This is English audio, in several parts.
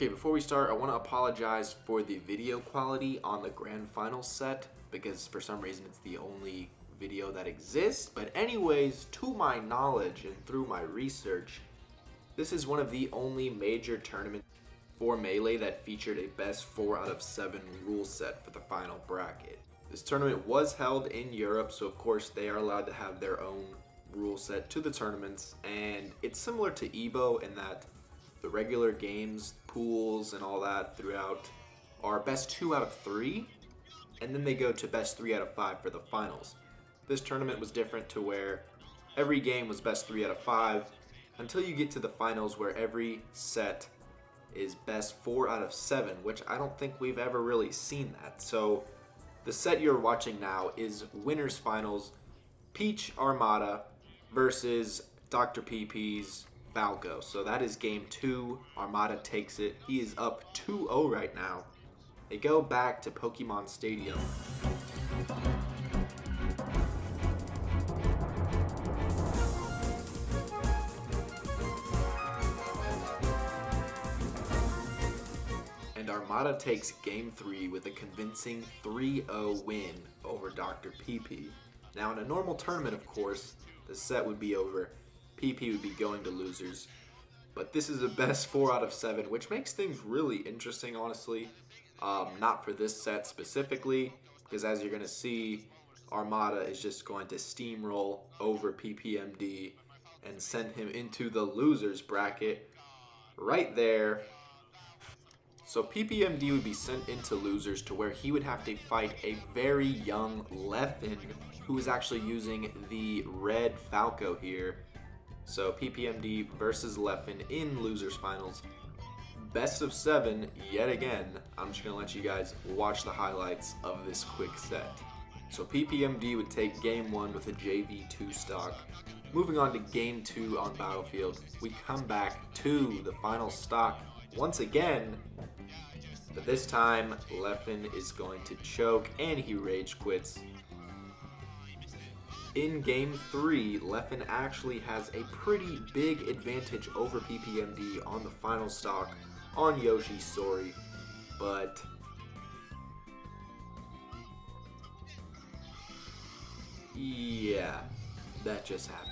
Okay, before we start, I want to apologize for the video quality on the Grand Finals set because for some reason it's the only video that exists. But anyways, to my knowledge and through my research, this is one of the only major tournaments for Melee that featured a best 4 out of 7 rule set for the final bracket. This tournament was held in Europe, so of course they are allowed to have their own rule set to the tournaments, and it's similar to EVO in that the regular games, pools, and all that throughout are best 2 out of 3, and then they go to best 3 out of 5 for the finals. This tournament was different to where every game was best 3 out of 5 until you get to the finals where every set is best 4 out of 7, which I don't think we've ever really seen that. So the set you're watching now is Winners Finals, Peach Armada versus Dr. PP's Falco. So that is game 2. Armada takes it. He is up 2-0 right now. They go back to Pokemon Stadium. And Armada takes game 3 with a convincing 3-0 win over Dr. PP. Now in a normal tournament, of course, the set would be over. PP would be going to losers. But this is a best 4 out of 7, which makes things really interesting, honestly. Not for this set specifically, because as you're going to see, Armada is just going to steamroll over ppmd and send him into the losers bracket right there. So ppmd would be sent into losers to where he would have to fight a very young Leffen, who is actually using the red Falco here. So ppmd versus Leffen in losers finals. Best of 7 yet again. I'm just going to let you guys watch the highlights of this quick set. So ppmd would take game 1 with a JV2 stock. Moving on to game 2 on Battlefield, we come back to the final stock once again. But this time, Leffen is going to choke and he rage quits. In game 3, Leffen actually has a pretty big advantage over ppmd on the final stock on Yoshi's story, but yeah, that just happened.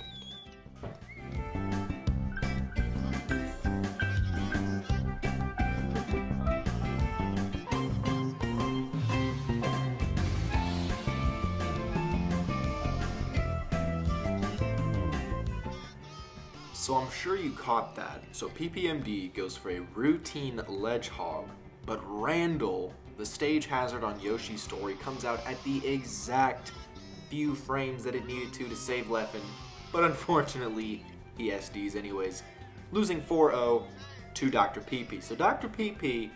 So I'm sure you caught that. So ppmd goes for a routine ledge hog, but Randall, the stage hazard on Yoshi's story, comes out at the exact few frames that it needed to save Leffen, but unfortunately he SDs anyways, losing 4-0 to Dr. PP. So Dr. PP,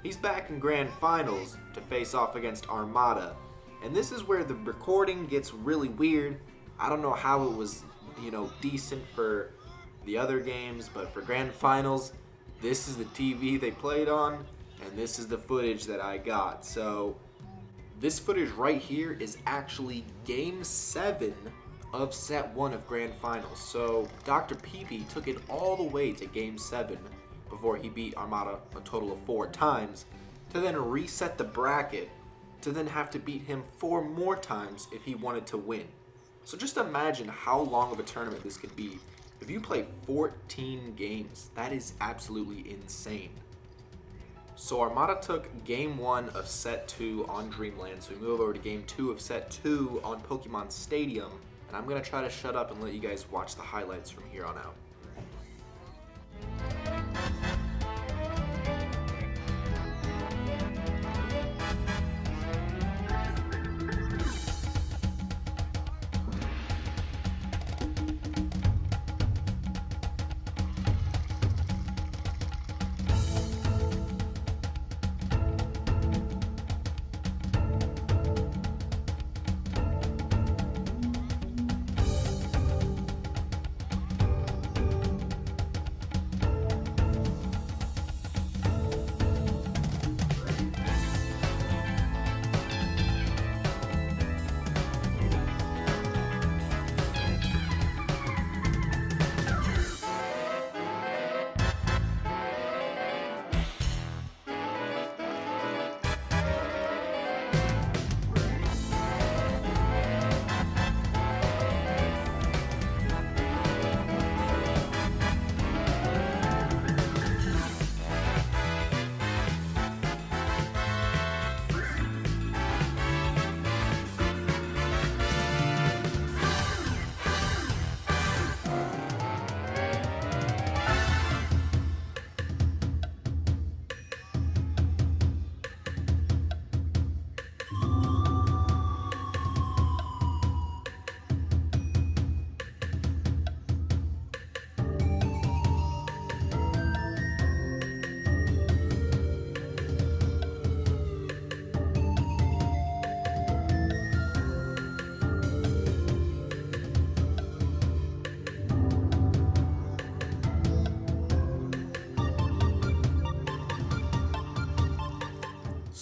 he's back in Grand Finals to face off against Armada, and this is where the recording gets really weird. I don't know how it was, decent for the other games, but for Grand Finals, this is the TV they played on, and this is the footage that I got. So this footage right here is actually game 7 of set 1 of Grand Finals. So Dr. PP took it all the way to game 7 before he beat Armada a total of 4 times, to then reset the bracket, to then have to beat him 4 more times if he wanted to win. So just imagine how long of a tournament this could be. If you play 14 games, that is absolutely insane. So Armada took game 1 of set 2 on Dreamland, so we move over to game 2 of set 2 on Pokemon Stadium, and I'm going to try to shut up and let you guys watch the highlights from here on out.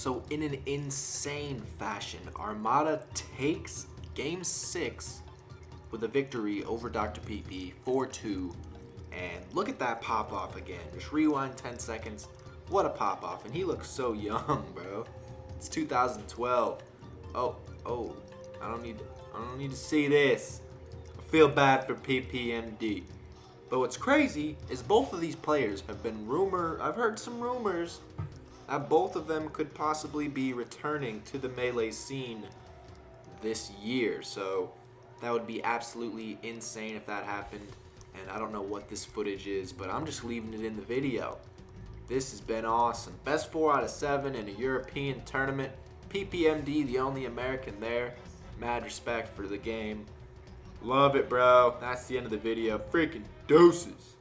So in an insane fashion, Armada takes Game 6 with a victory over Dr. PP 4-2. And look at that pop-off again. Just rewind 10 seconds. What a pop-off. And he looks so young, bro. It's 2012. Oh, I don't need to see this. I feel bad for ppmd. But what's crazy is both of these players have been I've heard some rumors that both of them could possibly be returning to the Melee scene this year. So that would be absolutely insane if that happened. And I don't know what this footage is, but I'm just leaving it in the video. This has been awesome. Best 4 out of 7 in a European tournament. ppmd, the only American there. Mad respect for the game. Love it, bro. That's the end of the video. Freaking deuces.